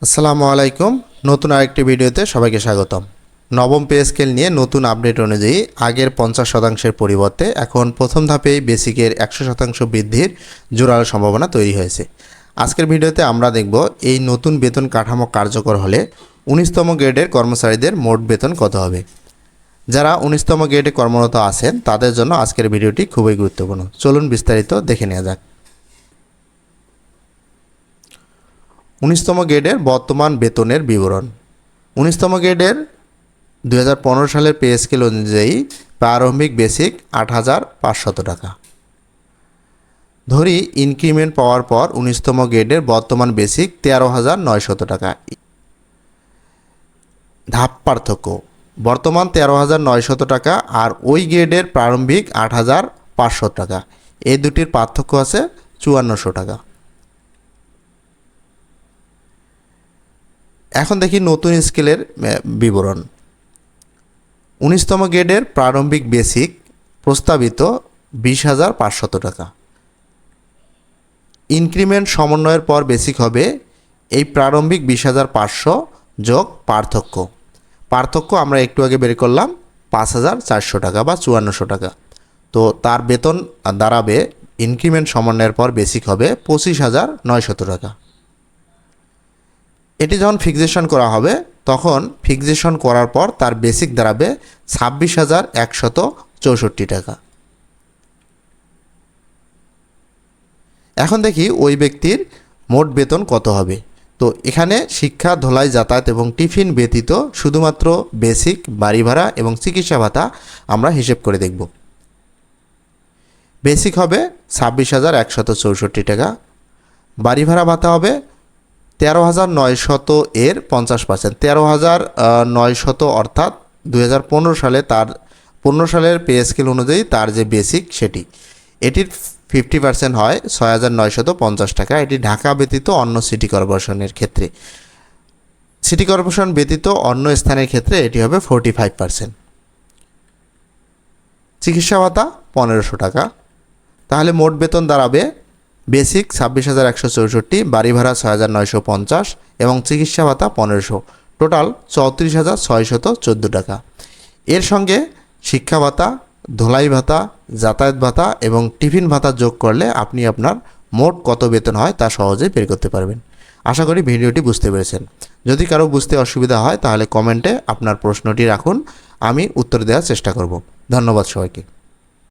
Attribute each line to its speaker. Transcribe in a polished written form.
Speaker 1: আসসালামু আলাইকুম। নতুন আরেকটি ভিডিওতে সবাইকে স্বাগতম। নবম পে স্কেল নিয়ে নতুন আপডেট অনুযায়ী আগের 50% পরিবর্তে এখন প্রথম ধাপেই বেসিকের 100% বৃদ্ধির জোরালো সম্ভাবনা তৈরি হয়েছে। আজকের ভিডিওতে আমরা দেখব এই নতুন বেতন কাঠামো কার্যকর হলে 19তম গ্রেডের কর্মচারীদের মোট বেতন কত হবে। যারা 19তম গ্রেডে কর্মরত আছেন তাদের জন্য আজকের ভিডিওটি খুবই গুরুত্বপূর্ণ। চলুন বিস্তারিত দেখে নেওয়া যাক। 19তম গ্রেডের বর্তমান বেতনের বিবরণ। 19তম গ্রেডের 2015 সালের পে স্কেল অনুযায়ী প্রারম্ভিক বেসিক 8,500 টাকা। ধরি ইনক্রিমেন্ট পাওয়ার পর 19তম গ্রেডের বর্তমান বেসিক 13,900 টাকা। ধাপ পার্থক্য: বর্তমান 13,900 টাকা আর ওই গ্রেডের প্রারম্ভিক 8,500 টাকা, এই দুটির পার্থক্য আছে 5400 টাকা। এখন দেখি নতুন স্কেলের বিবরণ। 19তম গ্রেডের প্রারম্ভিক বেসিক প্রস্তাবিত 20,500 টাকা। ইনক্রিমেন্ট সমন্বয়ের পর বেসিক হবে এই প্রারম্ভিক 20,500 যোগ পার্থক্য আমরা একটু আগে বের করলাম 5,400 টাকা বা 5400 টাকা। তো তার বেতন দাঁড়াবে ইনক্রিমেন্ট সমন্বয়ের পর বেসিক হবে 25,900 টাকা। এটি যখন ফিক্সেশন করা হবে তখন ফিক্সেশন করার পর তার বেসিক দাঁড়াবে 26,164 টাকা। এখন দেখি ওই ব্যক্তির মোট বেতন কত হবে। তো এখানে শিক্ষা, ধোলাই, যাতায়াত এবং টিফিন ব্যতীত শুধুমাত্র বেসিক, বাড়ি ভাড়া এবং চিকিৎসা ভাতা আমরা হিসেব করে দেখব। বেসিক হবে 26,164 টাকা। বাড়ি ভাড়া ভাতা হবে 13,900 এর 50%, 13,900 অর্থাৎ 2015 সালে তার 15 সালের পে স্কেল অনুযায়ী তার যে বেসিক সেটি, এটির 50% হয় 6,950 টাকা। এটি ঢাকা ব্যতীত অন্য সিটি কর্পোরেশনের ক্ষেত্রে, সিটি কর্পোরেশন ব্যতীত অন্য স্থানের ক্ষেত্রে এটি হবে 45%। চিকিৎসা ভাতা 1,500 টাকা। তাহলে মোট বেতন দাঁড়াবে বেসিক 26,164, বাড়ি ভাড়া 6,950 এবং চিকিৎসা ভাতা 1,500, টোটাল 34,614 টাকা। এর সঙ্গে শিক্ষা ভাতা, ধোলাই ভাতা, যাতায়াত ভাতা এবং টিফিন ভাতা যোগ করলে আপনি আপনার মোট কত বেতন হয় তা সহজেই বের করতে পারবেন। আশা করি ভিডিওটি বুঝতে পেরেছেন। যদি কারো বুঝতে অসুবিধা হয় তাহলে কমেন্টে আপনার প্রশ্নটি রাখুন, আমি উত্তর দেওয়ার চেষ্টা করব। ধন্যবাদ সবাইকে।